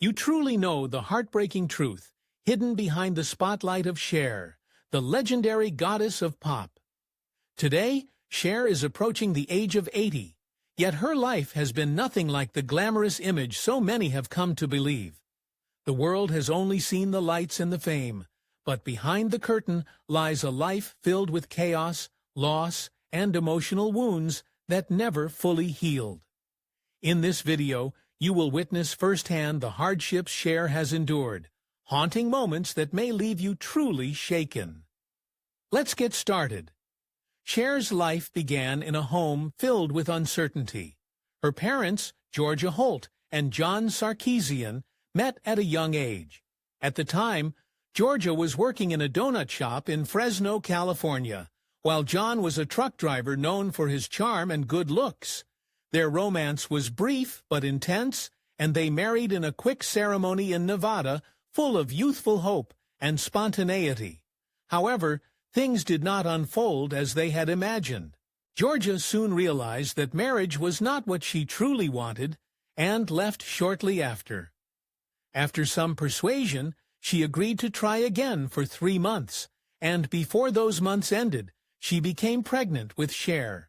You truly know the heartbreaking truth hidden behind the spotlight of Cher, the legendary goddess of pop. Today, Cher is approaching the age of 80, yet her life has been nothing like the glamorous image so many have come to believe. The world has only seen the lights and the fame, but behind the curtain lies a life filled with chaos, loss, and emotional wounds that never fully healed. In this video, you will witness firsthand the hardships Cher has endured, haunting moments that may leave you truly shaken. Let's get started. Cher's life began in a home filled with uncertainty. Her parents, Georgia Holt and John Sarkeesian, met at a young age. At the time, Georgia was working in a donut shop in Fresno, California, while John was a truck driver known for his charm and good looks. Their romance was brief but intense, and they married in a quick ceremony in Nevada, full of youthful hope and spontaneity. However, things did not unfold as they had imagined. Georgia soon realized that marriage was not what she truly wanted, and left shortly after. After some persuasion, she agreed to try again for 3 months, and before those months ended, she became pregnant with Cher.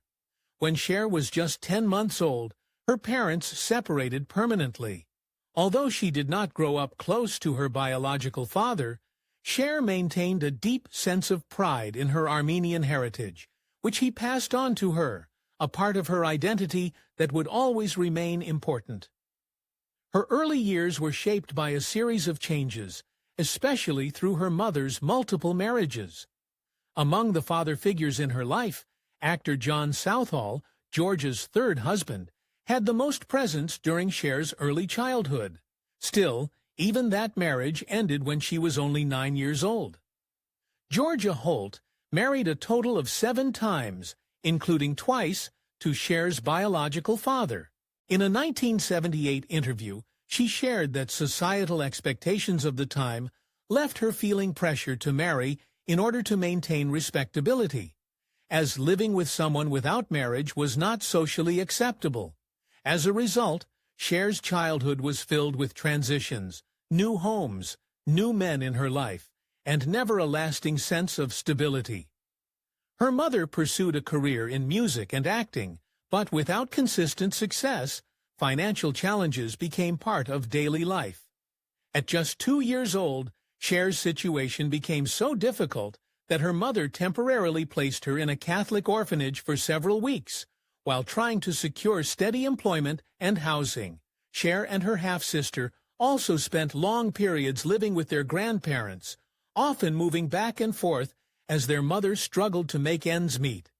When Cher was just 10 months old, her parents separated permanently. Although she did not grow up close to her biological father, Cher maintained a deep sense of pride in her Armenian heritage, which he passed on to her, a part of her identity that would always remain important. Her early years were shaped by a series of changes, especially through her mother's multiple marriages. Among the father figures in her life, actor John Southall, Georgia's third husband, had the most presence during Cher's early childhood. Still, even that marriage ended when she was only 9 years old. Georgia Holt married a total of 7 times, including twice to Cher's biological father. In a 1978 interview, she shared that societal expectations of the time left her feeling pressure to marry in order to maintain respectability, as living with someone without marriage was not socially acceptable. As a result, Cher's childhood was filled with transitions, new homes, new men in her life, and never a lasting sense of stability. Her mother pursued a career in music and acting, but without consistent success, financial challenges became part of daily life. At just 2 years old, Cher's situation became so difficult that her mother temporarily placed her in a Catholic orphanage for several weeks, while trying to secure steady employment and housing. Cher and her half-sister also spent long periods living with their grandparents, often moving back and forth as their mother struggled to make ends meet.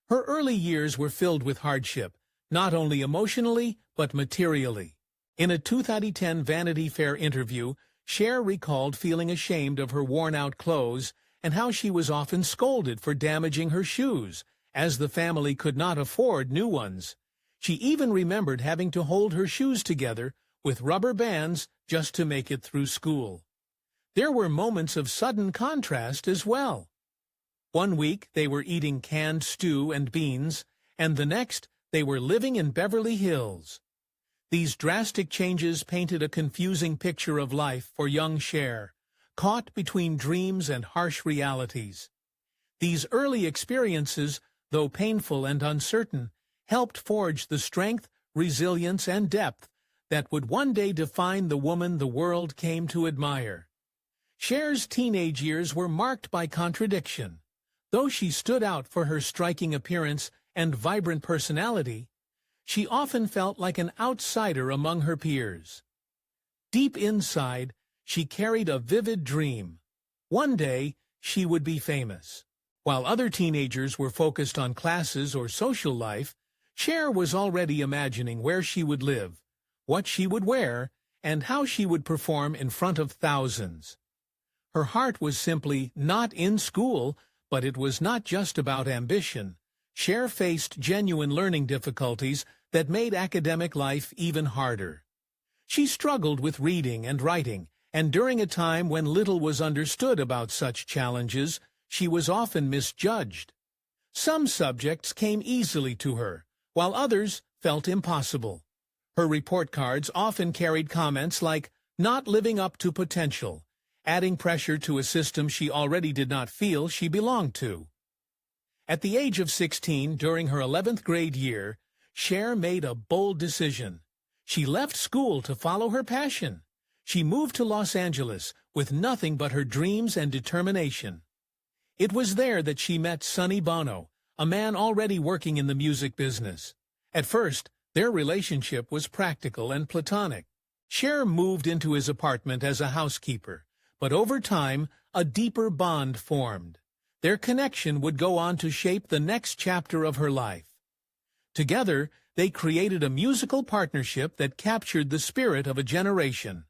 Her early years were filled with hardship, not only emotionally but materially. In a 2010 Vanity Fair interview, Cher recalled feeling ashamed of her worn-out clothes and how she was often scolded for damaging her shoes, as the family could not afford new ones. She even remembered having to hold her shoes together with rubber bands just to make it through school. There were moments of sudden contrast as well. One week they were eating canned stew and beans, and the next they were living in Beverly Hills. These drastic changes painted a confusing picture of life for young Cher, caught between dreams and harsh realities. These early experiences, though painful and uncertain, helped forge the strength, resilience, and depth that would one day define the woman the world came to admire. Cher's teenage years were marked by contradiction. Though she stood out for her striking appearance and vibrant personality, she often felt like an outsider among her peers. Deep inside, she carried a vivid dream. One day, she would be famous. While other teenagers were focused on classes or social life, Cher was already imagining where she would live, what she would wear, and how she would perform in front of thousands. Her heart was simply not in school, but it was not just about ambition. Cher faced genuine learning difficulties that made academic life even harder. She struggled with reading and writing, and during a time when little was understood about such challenges, she was often misjudged. Some subjects came easily to her, while others felt impossible. Her report cards often carried comments like, "not living up to potential," adding pressure to a system she already did not feel she belonged to. At the age of 16, during her 11th grade year, Cher made a bold decision. She left school to follow her passion. She moved to Los Angeles with nothing but her dreams and determination. It was there that she met Sonny Bono, a man already working in the music business. At first, their relationship was practical and platonic. Cher moved into his apartment as a housekeeper, but over time, a deeper bond formed. Their connection would go on to shape the next chapter of her life. Together, they created a musical partnership that captured the spirit of a generation.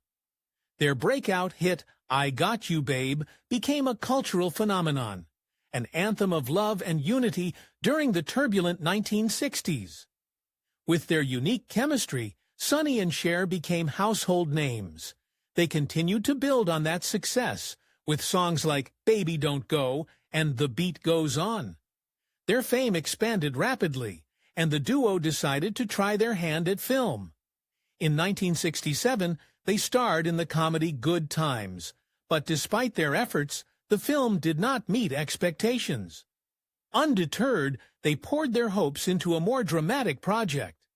Their breakout hit, "I Got You, Babe," became a cultural phenomenon, an anthem of love and unity during the turbulent 1960s. With their unique chemistry, Sonny and Cher became household names. They continued to build on that success, with songs like "Baby Don't Go" and "The Beat Goes On." Their fame expanded rapidly, and the duo decided to try their hand at film. In 1967, they starred in the comedy Good Times, but despite their efforts, the film did not meet expectations. Undeterred, they poured their hopes into a more dramatic project,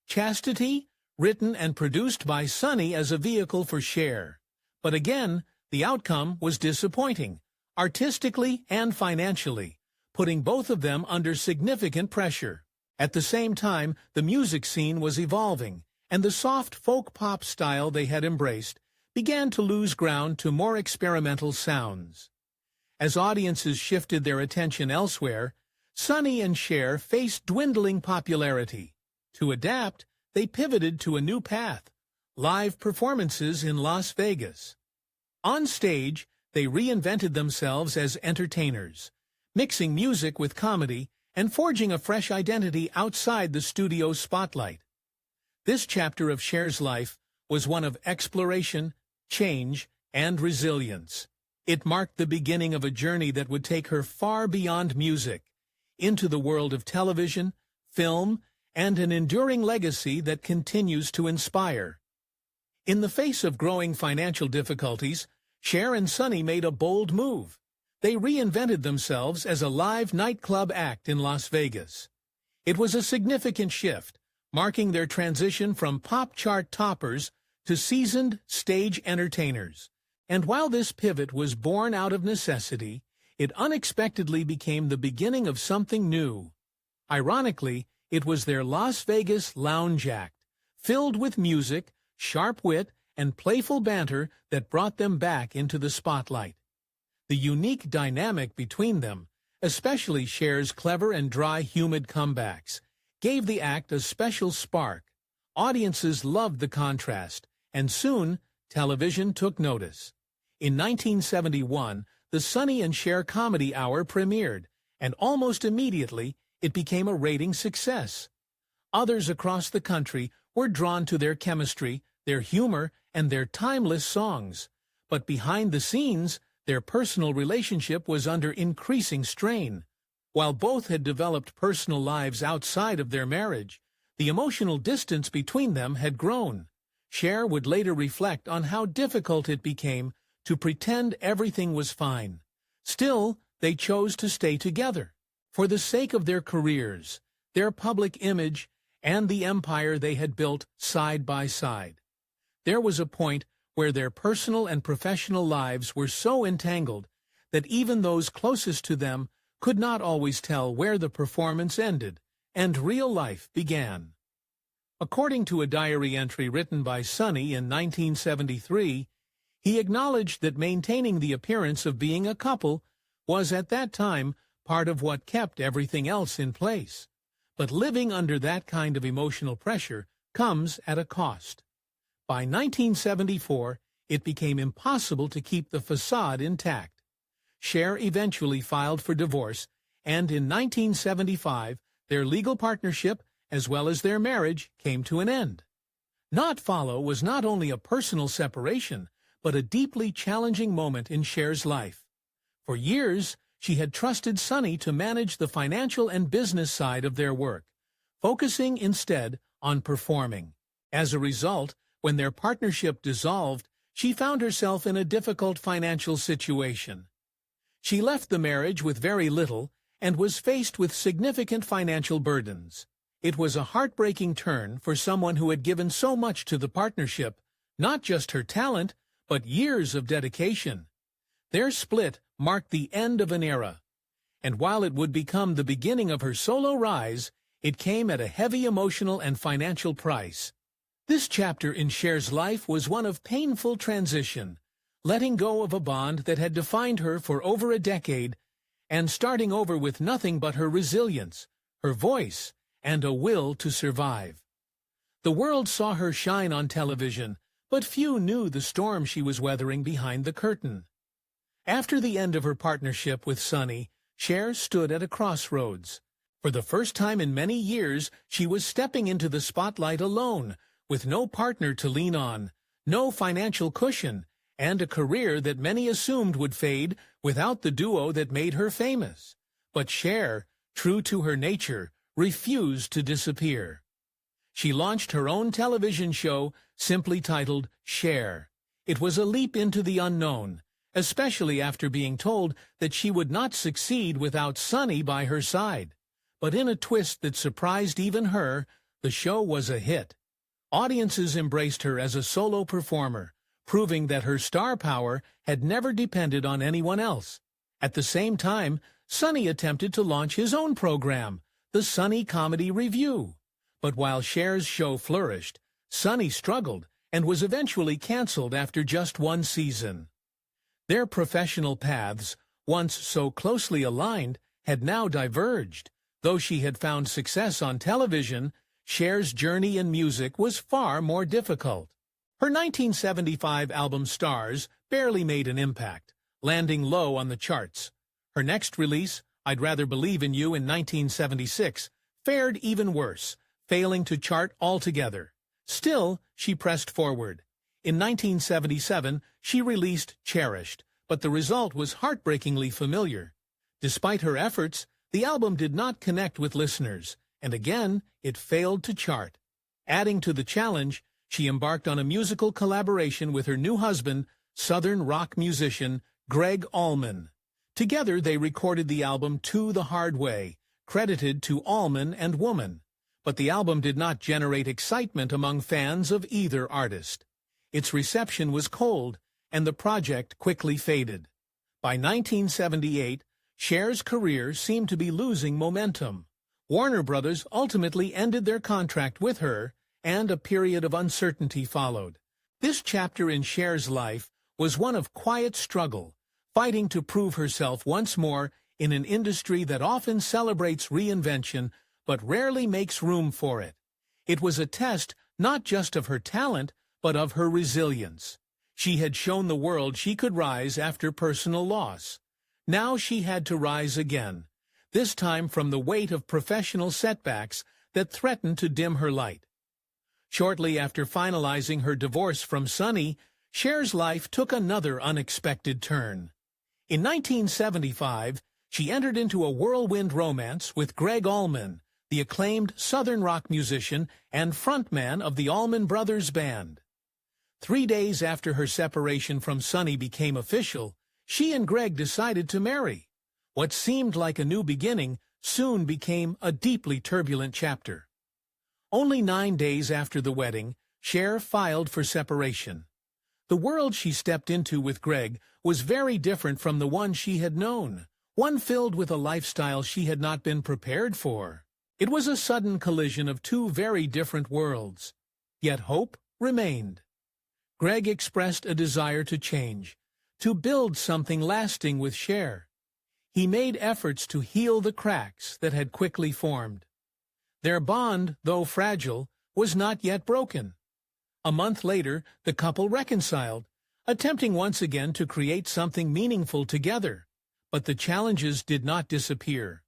Chastity, written and produced by Sonny as a vehicle for Cher. But again, the outcome was disappointing, artistically and financially, putting both of them under significant pressure. At the same time, the music scene was evolving, and the soft folk-pop style they had embraced began to lose ground to more experimental sounds. As audiences shifted their attention elsewhere, Sonny and Cher faced dwindling popularity. To adapt, they pivoted to a new path: live performances in Las Vegas. On stage, they reinvented themselves as entertainers, mixing music with comedy and forging a fresh identity outside the studio spotlight. This chapter of Cher's life was one of exploration, change, and resilience. It marked the beginning of a journey that would take her far beyond music, into the world of television, film, and an enduring legacy that continues to inspire. In the face of growing financial difficulties, Cher and Sonny made a bold move. They reinvented themselves as a live nightclub act in Las Vegas. It was a significant shift, marking their transition from pop chart toppers to seasoned stage entertainers. And while this pivot was born out of necessity, it unexpectedly became the beginning of something new. Ironically, it was their Las Vegas lounge act, filled with music, sharp wit, and playful banter that brought them back into the spotlight. The unique dynamic between them, especially Cher's clever and dry, humid comebacks, gave the act a special spark. Audiences loved the contrast, and soon television took notice. In 1971, the Sonny and Cher Comedy Hour premiered, and almost immediately it became a rating success. Others across the country were drawn to their chemistry, their humor, and their timeless songs. But behind the scenes, their personal relationship was under increasing strain. While both had developed personal lives outside of their marriage, the emotional distance between them had grown. Cher would later reflect on how difficult it became to pretend everything was fine. Still, they chose to stay together, for the sake of their careers, their public image, and the empire they had built side by side. There was a point where their personal and professional lives were so entangled that even those closest to them could not always tell where the performance ended and real life began. According to a diary entry written by Sonny in 1973, he acknowledged that maintaining the appearance of being a couple was at that time part of what kept everything else in place. But living under that kind of emotional pressure comes at a cost. By 1974, it became impossible to keep the facade intact. Cher eventually filed for divorce, and in 1975, their legal partnership, as well as their marriage, came to an end. Not follow was not only a personal separation, but a deeply challenging moment in Cher's life. For years, she had trusted Sonny to manage the financial and business side of their work, focusing instead on performing. As a result, when their partnership dissolved, she found herself in a difficult financial situation. She left the marriage with very little and was faced with significant financial burdens. It was a heartbreaking turn for someone who had given so much to the partnership, not just her talent, but years of dedication. Their split marked the end of an era, and while it would become the beginning of her solo rise, it came at a heavy emotional and financial price. This chapter in Cher's life was one of painful transition, letting go of a bond that had defined her for over a decade and starting over with nothing but her resilience, her voice, and a will to survive. The world saw her shine on television, but few knew the storm she was weathering behind the curtain. After the end of her partnership with Sonny, Cher stood at a crossroads. For the first time in many years, she was stepping into the spotlight alone, with no partner to lean on, no financial cushion, and a career that many assumed would fade without the duo that made her famous. But Cher, true to her nature, refused to disappear. She launched her own television show, simply titled Cher. It was a leap into the unknown, especially after being told that she would not succeed without Sonny by her side. But in a twist that surprised even her, the show was a hit. Audiences embraced her as a solo performer, proving that her star power had never depended on anyone else. At the same time, Sonny attempted to launch his own program, the Sonny Comedy Review. But while Cher's show flourished, Sonny struggled and was eventually canceled after just one season. Their professional paths, once so closely aligned, had now diverged. Though she had found success on television, Cher's journey in music was far more difficult. Her 1975 album Stars barely made an impact, landing low on the charts. Her next release, I'd Rather Believe in You in 1976, fared even worse, failing to chart altogether. Still, she pressed forward. In 1977, she released Cherished, but the result was heartbreakingly familiar. Despite her efforts, the album did not connect with listeners, and again, it failed to chart. Adding to the challenge, she embarked on a musical collaboration with her new husband, Southern rock musician Gregg Allman. Together, they recorded the album To the Hard Way, credited to Allman and Woman. But the album did not generate excitement among fans of either artist. Its reception was cold, and the project quickly faded. By 1978, Cher's career seemed to be losing momentum. Warner Brothers ultimately ended their contract with her, and a period of uncertainty followed. This chapter in Cher's life was one of quiet struggle, fighting to prove herself once more in an industry that often celebrates reinvention but rarely makes room for it. It was a test not just of her talent, but of her resilience. She had shown the world she could rise after personal loss. Now she had to rise again, this time from the weight of professional setbacks that threatened to dim her light. Shortly after finalizing her divorce from Sonny, Cher's life took another unexpected turn. In 1975, she entered into a whirlwind romance with Gregg Allman, the acclaimed Southern rock musician and frontman of the Allman Brothers Band. 3 days after her separation from Sonny became official, she and Gregg decided to marry. What seemed like a new beginning soon became a deeply turbulent chapter. Only 9 days after the wedding, Cher filed for separation. The world she stepped into with Gregg was very different from the one she had known, one filled with a lifestyle she had not been prepared for. It was a sudden collision of two very different worlds. Yet hope remained. Gregg expressed a desire to change, to build something lasting with Cher. He made efforts to heal the cracks that had quickly formed. Their bond, though fragile, was not yet broken. A month later, the couple reconciled, attempting once again to create something meaningful together. But the challenges did not disappear.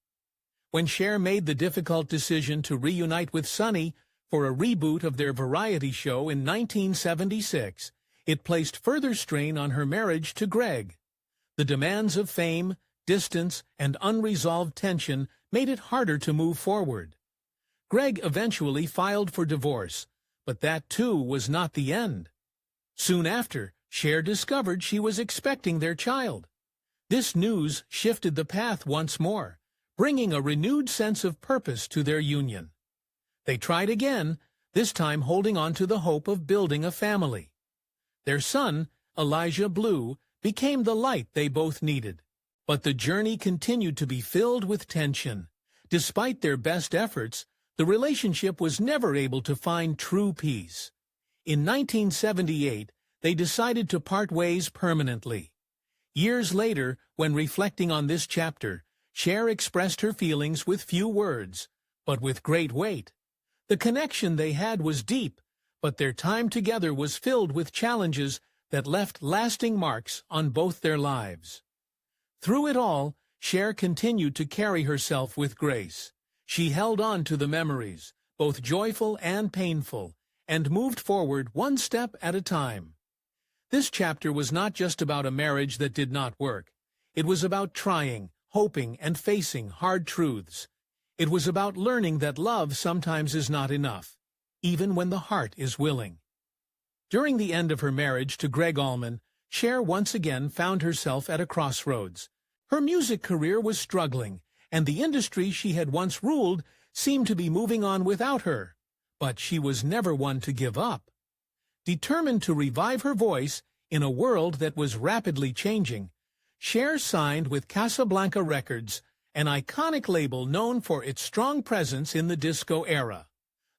When Cher made the difficult decision to reunite with Sonny for a reboot of their variety show in 1976, it placed further strain on her marriage to Gregg. The demands of fame, distance, and unresolved tension made it harder to move forward. Gregg eventually filed for divorce, But that, too, was not the end. Soon after, Cher discovered she was expecting their child. This news shifted the path once more, bringing a renewed sense of purpose to their union. They tried again, this time holding on to the hope of building a family. Their son, Elijah Blue, became the light they both needed. But the journey continued to be filled with tension. Despite their best efforts, the relationship was never able to find true peace. In 1978, they decided to part ways permanently. Years later, when reflecting on this chapter, Cher expressed her feelings with few words, but with great weight. The connection they had was deep, but their time together was filled with challenges that left lasting marks on both their lives. Through it all, Cher continued to carry herself with grace. She held on to the memories, both joyful and painful, and moved forward one step at a time. This chapter was not just about a marriage that did not work. It was about trying, hoping, and facing hard truths. It was about learning that love sometimes is not enough, even when the heart is willing. During the end of her marriage to Gregg Allman, Cher once again found herself at a crossroads. Her music career was struggling, and the industry she had once ruled seemed to be moving on without her. But she was never one to give up. Determined to revive her voice in a world that was rapidly changing, Cher signed with Casablanca Records, an iconic label known for its strong presence in the disco era.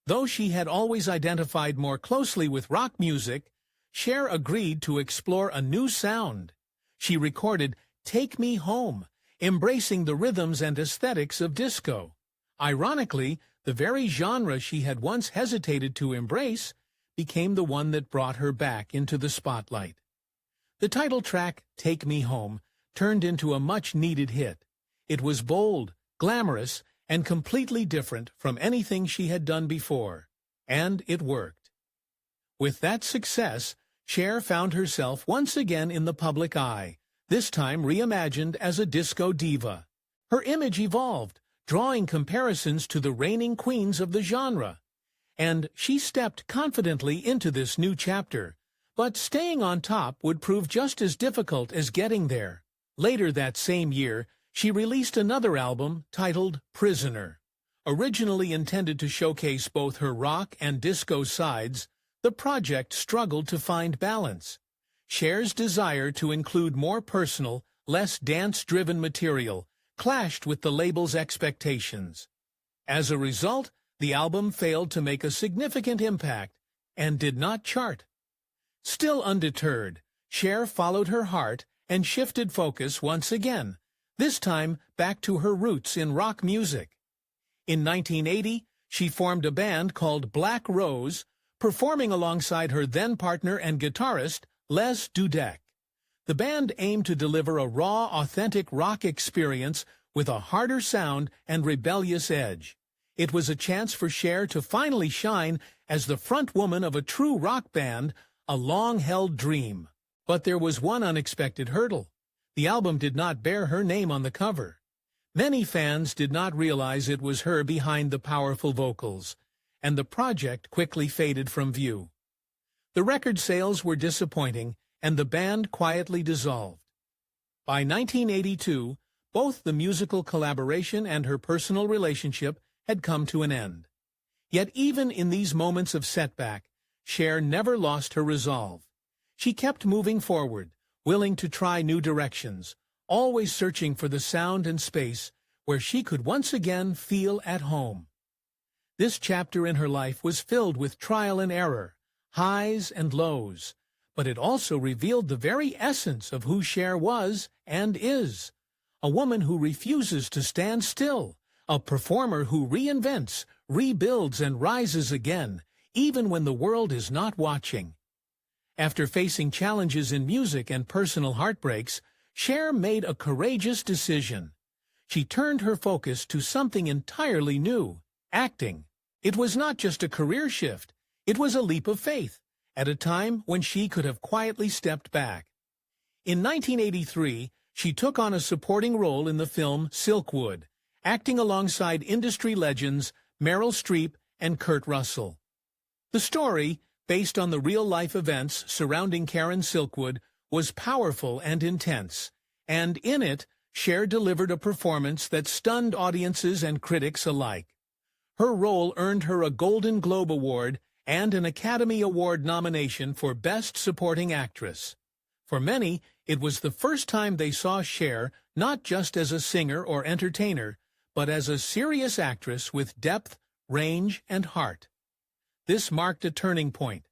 Though she had always identified more closely with rock music, Cher agreed to explore a new sound. She recorded Take Me Home, embracing the rhythms and aesthetics of disco. Ironically, the very genre she had once hesitated to embrace became the one that brought her back into the spotlight. The title track, Take Me Home, turned into a much-needed hit. It was bold, glamorous, and completely different from anything she had done before. And it worked. With that success, Cher found herself once again in the public eye, this time reimagined as a disco diva. Her image evolved, drawing comparisons to the reigning queens of the genre. And she stepped confidently into this new chapter. But staying on top would prove just as difficult as getting there. Later that same year, she released another album titled Prisoner. Originally intended to showcase both her rock and disco sides, the project struggled to find balance. Cher's desire to include more personal, less dance-driven material clashed with the label's expectations. As a result, the album failed to make a significant impact and did not chart. Still undeterred, Cher followed her heart and shifted focus once again, this time back to her roots in rock music. In 1980, she formed a band called Black Rose, performing alongside her then-partner and guitarist, Les Dudek. The band aimed to deliver a raw, authentic rock experience with a harder sound and rebellious edge. It was a chance for Cher to finally shine as the frontwoman of a true rock band, a long-held dream. But there was one unexpected hurdle. The album did not bear her name on the cover. Many fans did not realize it was her behind the powerful vocals, and the project quickly faded from view. The record sales were disappointing, and the band quietly dissolved. By 1982, both the musical collaboration and her personal relationship had come to an end. Yet even in these moments of setback, Cher never lost her resolve. She kept moving forward, willing to try new directions, always searching for the sound and space where she could once again feel at home. This chapter in her life was filled with trial and error, highs and lows, but it also revealed the very essence of who Cher was and is. A woman who refuses to stand still, a performer who reinvents, rebuilds, and rises again, even when the world is not watching. After facing challenges in music and personal heartbreaks, Cher made a courageous decision. She turned her focus to something entirely new, acting. It was not just a career shift, it was a leap of faith, at a time when she could have quietly stepped back. In 1983, she took on a supporting role in the film Silkwood, acting alongside industry legends Meryl Streep and Kurt Russell. The story, based on the real-life events surrounding Karen Silkwood, was powerful and intense, and in it, Cher delivered a performance that stunned audiences and critics alike. Her role earned her a Golden Globe Award and an Academy Award nomination for Best Supporting Actress. For many, it was the first time they saw Cher not just as a singer or entertainer, but as a serious actress with depth, range, and heart. This marked a turning point.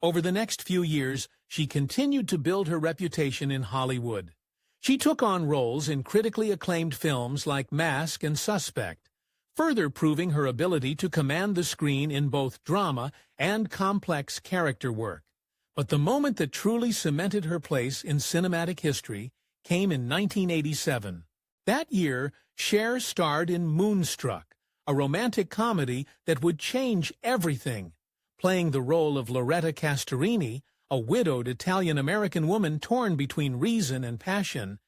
Over the next few years, she continued to build her reputation in Hollywood. She took on roles in critically acclaimed films like Mask and Suspect, further proving her ability to command the screen in both drama and complex character work. But the moment that truly cemented her place in cinematic history came in 1987. That year, Cher starred in Moonstruck, a romantic comedy that would change everything. Playing the role of Loretta Castorini, a widowed Italian-American woman torn between reason and passion,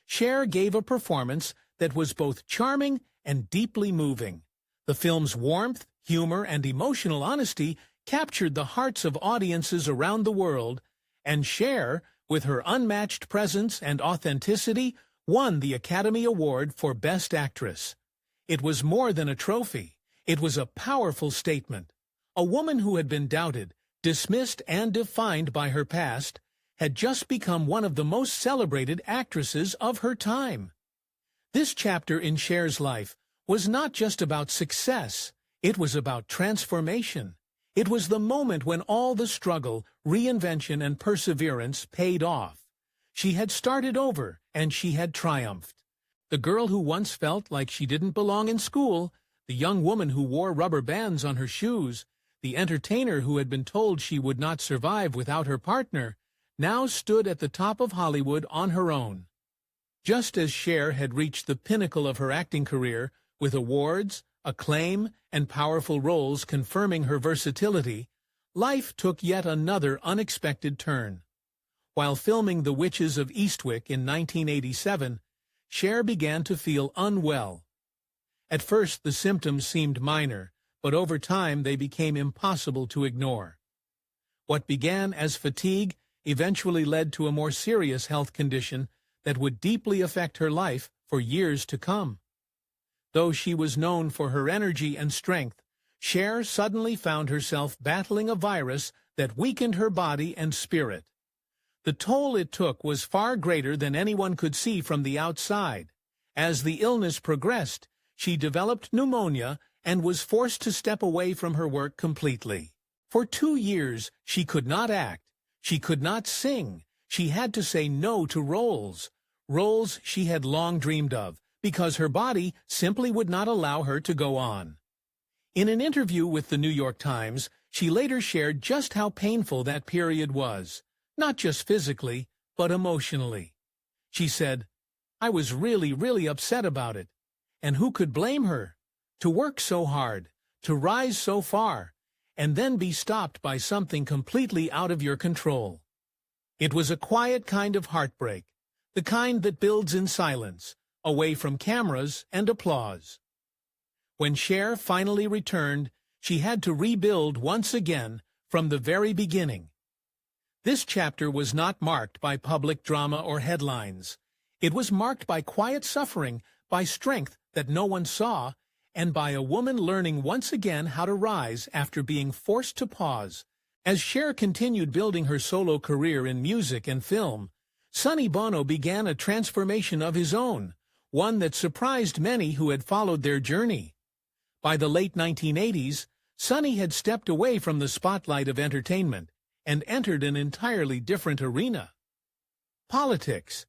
Cher gave a performance that was both charming and deeply moving. The film's warmth, humor, and emotional honesty captured the hearts of audiences around the world, and Cher, with her unmatched presence and authenticity, won the Academy Award for Best Actress. It was more than a trophy. It was a powerful statement. A woman who had been doubted, dismissed, and defined by her past, had just become one of the most celebrated actresses of her time. This chapter in Cher's life was not just about success, it was about transformation. It was the moment when all the struggle, reinvention, and perseverance paid off. She had started over, and she had triumphed. The girl who once felt like she didn't belong in school, the young woman who wore rubber bands on her shoes, the entertainer who had been told she would not survive without her partner, now stood at the top of Hollywood on her own. Just as Cher had reached the pinnacle of her acting career, with awards, acclaim, and powerful roles confirming her versatility, life took yet another unexpected turn. While filming The Witches of Eastwick in 1987, Cher began to feel unwell. At first, the symptoms seemed minor, but over time they became impossible to ignore. What began as fatigue eventually led to a more serious health condition that would deeply affect her life for years to come. Though she was known for her energy and strength, Cher suddenly found herself battling a virus that weakened her body and spirit. The toll it took was far greater than anyone could see from the outside. As the illness progressed, she developed pneumonia and was forced to step away from her work completely. For 2 years, she could not act, she could not sing, she had to say no to roles she had long dreamed of, because her body simply would not allow her to go on. In an interview with the New York Times, she later shared just how painful that period was, not just physically, but emotionally. She said, "I was really upset about it. And who could blame her? To work so hard, to rise so far, and then be stopped by something completely out of your control." It was a quiet kind of heartbreak, the kind that builds in silence, away from cameras and applause. When Cher finally returned, she had to rebuild once again from the very beginning. This chapter was not marked by public drama or headlines. It was marked by quiet suffering, by strength that no one saw, and by a woman learning once again how to rise after being forced to pause. As Cher continued building her solo career in music and film, Sonny Bono began a transformation of his own, one that surprised many who had followed their journey. By the late 1980s, Sonny had stepped away from the spotlight of entertainment and entered an entirely different arena. Politics.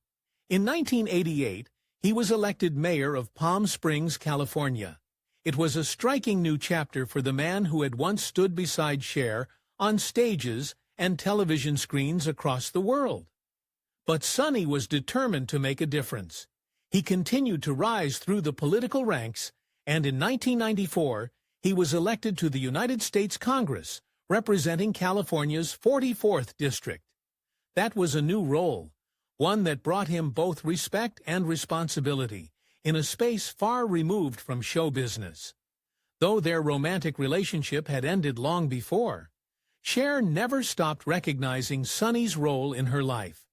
In 1988, he was elected mayor of Palm Springs, California. It was a striking new chapter for the man who had once stood beside Cher on stages and television screens across the world. But Sonny was determined to make a difference. He continued to rise through the political ranks, and in 1994, he was elected to the United States Congress, representing California's 44th district. That was a new role, one that brought him both respect and responsibility, in a space far removed from show business. Though their romantic relationship had ended long before, Cher never stopped recognizing Sunny's role in her life.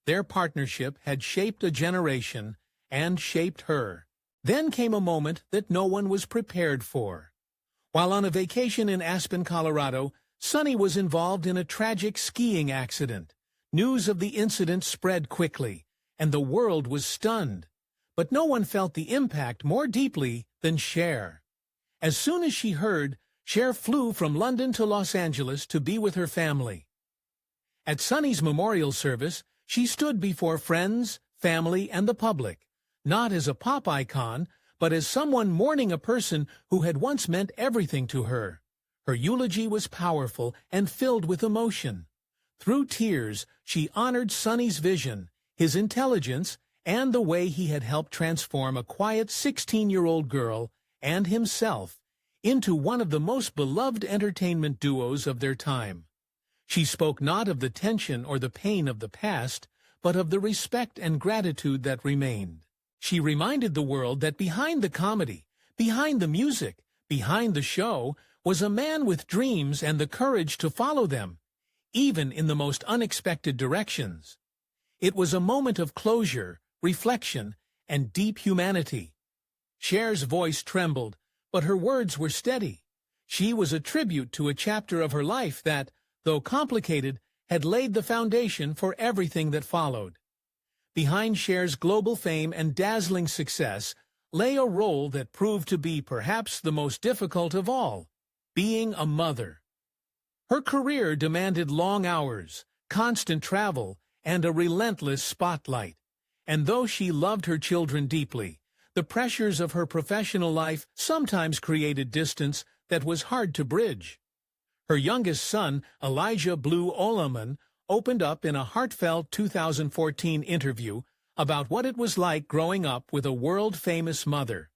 Their partnership had shaped a generation and shaped her. Then came a moment that no one was prepared for. While on a vacation in Aspen, Colorado, Sunny was involved in a tragic skiing accident. News of the incident spread quickly, and the world was stunned. But no one felt the impact more deeply than Cher. As soon as she heard, Cher flew from London to Los Angeles to be with her family. At Sunny's memorial service, she stood before friends, family, and the public, not as a pop icon, but as someone mourning a person who had once meant everything to her. Her eulogy was powerful and filled with emotion. Through tears, she honored Sunny's vision, his intelligence, and the way he had helped transform a quiet 16-year-old girl and himself into one of the most beloved entertainment duos of their time. She spoke not of the tension or the pain of the past, but of the respect and gratitude that remained. She reminded the world that behind the comedy, behind the music, behind the show, was a man with dreams and the courage to follow them, even in the most unexpected directions. It was a moment of closure, reflection, and deep humanity. Cher's voice trembled, but her words were steady. She was a tribute to a chapter of her life that, though complicated, had laid the foundation for everything that followed. Behind Cher's global fame and dazzling success lay a role that proved to be perhaps the most difficult of all, being a mother. Her career demanded long hours, constant travel, and a relentless spotlight. And though she loved her children deeply, the pressures of her professional life sometimes created distance that was hard to bridge. Her youngest son, Elijah Blue Olaman, opened up in a heartfelt 2014 interview about what it was like growing up with a world-famous mother.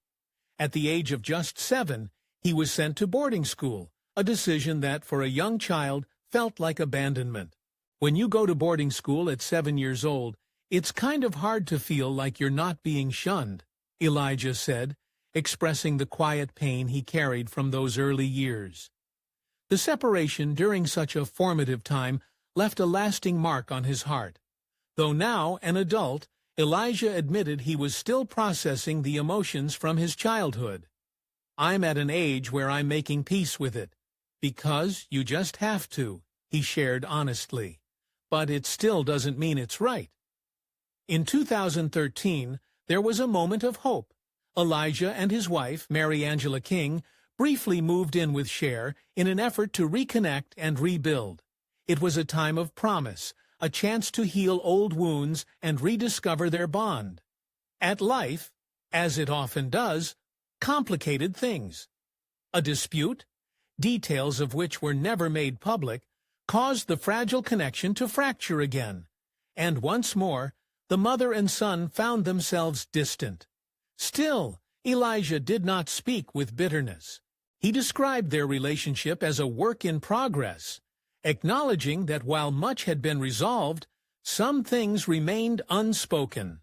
At the age of just 7, he was sent to boarding school, a decision that, for a young child, felt like abandonment. When you go to boarding school at 7 years old, it's kind of hard to feel like you're not being shunned, Elijah said, expressing the quiet pain he carried from those early years. The separation during such a formative time left a lasting mark on his heart. Though now an adult, Elijah admitted he was still processing the emotions from his childhood. "I'm at an age where I'm making peace with it. Because you just have to," he shared honestly. "But it still doesn't mean it's right." In 2013, there was a moment of hope. Elijah and his wife, Mary Angela King, briefly moved in with Cher in an effort to reconnect and rebuild. It was a time of promise, a chance to heal old wounds and rediscover their bond. At life, as it often does, complicated things. A dispute, details of which were never made public, caused the fragile connection to fracture again. And once more, the mother and son found themselves distant. Still, Elijah did not speak with bitterness. He described their relationship as a work in progress, acknowledging that while much had been resolved, some things remained unspoken.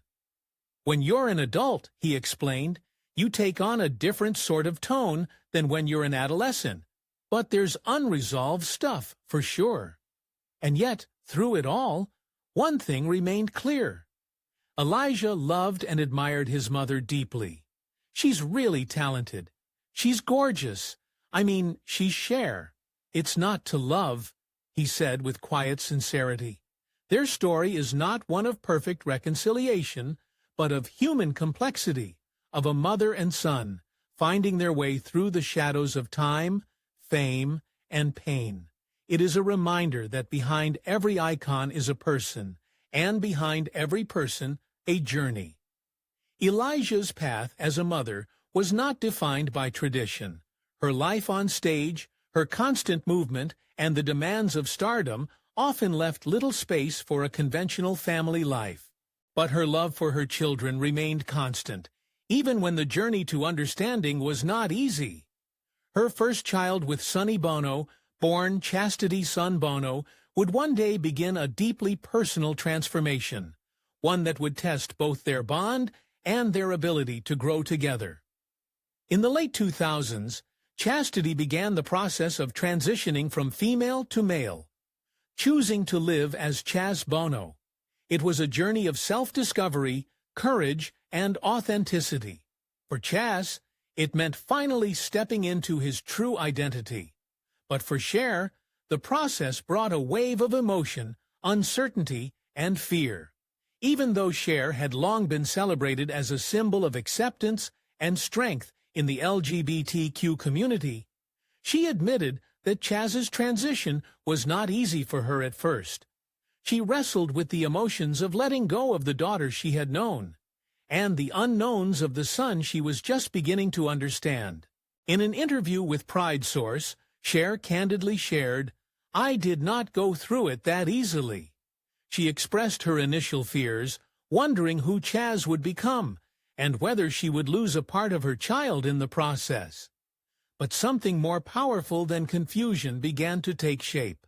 "When you're an adult," he explained, "you take on a different sort of tone than when you're an adolescent. But there's unresolved stuff, for sure." And yet, through it all, one thing remained clear. Elijah loved and admired his mother deeply. "She's really talented. She's gorgeous. I mean, she's Cher. It's not to love," he said with quiet sincerity. Their story is not one of perfect reconciliation, but of human complexity, of a mother and son, finding their way through the shadows of time, fame, and pain. It is a reminder that behind every icon is a person, and behind every person, a journey. Elijah's path as a mother was not defined by tradition. Her life on stage, her constant movement, and the demands of stardom often left little space for a conventional family life. But her love for her children remained constant, even when the journey to understanding was not easy. Her first child with Sonny Bono, born Chastity Son Bono, would one day begin a deeply personal transformation, one that would test both their bond and their ability to grow together. In the late 2000s, Chastity began the process of transitioning from female to male, choosing to live as Chaz Bono. It was a journey of self-discovery, courage, and authenticity. For Chaz, it meant finally stepping into his true identity. But for Cher, the process brought a wave of emotion, uncertainty, and fear. Even though Cher had long been celebrated as a symbol of acceptance and strength in the LGBTQ community, she admitted that Chaz's transition was not easy for her at first. She wrestled with the emotions of letting go of the daughter she had known, and the unknowns of the son she was just beginning to understand. In an interview with Pride Source, Cher candidly shared, "I did not go through it that easily." She expressed her initial fears, wondering who Chaz would become, and whether she would lose a part of her child in the process. But something more powerful than confusion began to take shape.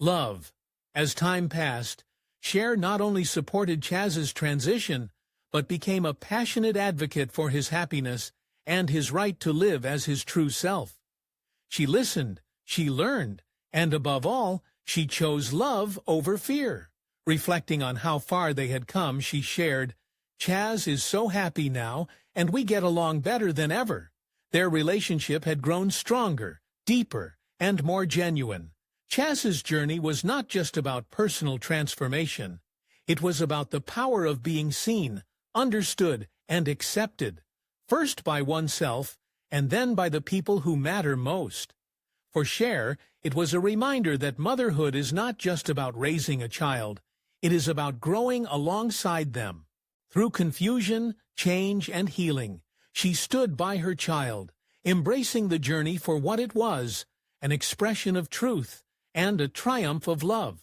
Love. As time passed, Cher not only supported Chaz's transition, but became a passionate advocate for his happiness and his right to live as his true self. She listened, she learned, and above all, she chose love over fear. Reflecting on how far they had come, she shared, "Chaz is so happy now, and we get along better than ever." Their relationship had grown stronger, deeper, and more genuine. Chaz's journey was not just about personal transformation. It was about the power of being seen, understood, and accepted, first by oneself, and then by the people who matter most. For Cher, it was a reminder that motherhood is not just about raising a child. It is about growing alongside them. Through confusion, change, and healing, she stood by her child, embracing the journey for what it was, an expression of truth and a triumph of love.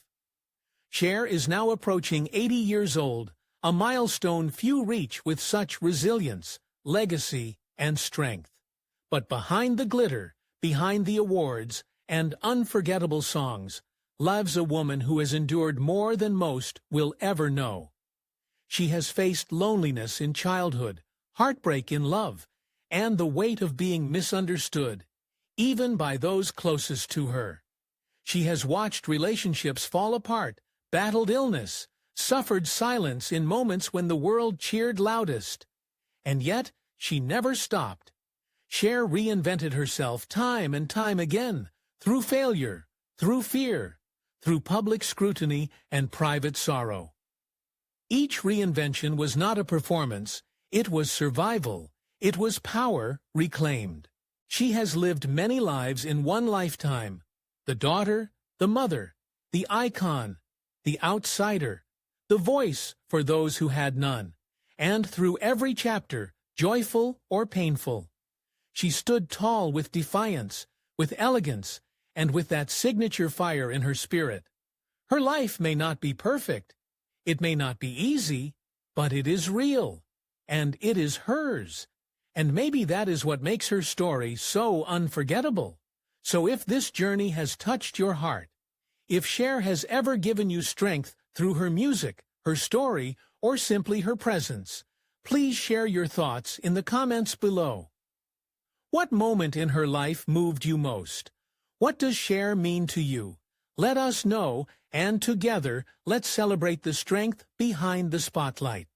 Cher is now approaching 80 years old, a milestone few reach with such resilience, legacy, and strength. But behind the glitter, behind the awards, and unforgettable songs, lives a woman who has endured more than most will ever know. She has faced loneliness in childhood, heartbreak in love, and the weight of being misunderstood, even by those closest to her. She has watched relationships fall apart, battled illness, suffered silence in moments when the world cheered loudest. And yet, she never stopped. Cher reinvented herself time and time again, through failure, through fear, through public scrutiny and private sorrow. Each reinvention was not a performance, it was survival, it was power reclaimed. She has lived many lives in one lifetime: the daughter, the mother, the icon, the outsider, the voice for those who had none. And through every chapter, joyful or painful, she stood tall with defiance, with elegance, and with that signature fire in her spirit. Her life may not be perfect, it may not be easy, but it is real, and it is hers. And maybe that is what makes her story so unforgettable. So if this journey has touched your heart, if Cher has ever given you strength through her music, her story, or simply her presence, please share your thoughts in the comments below. What moment in her life moved you most? What does Cher mean to you? Let us know, and together, let's celebrate the strength behind the spotlight.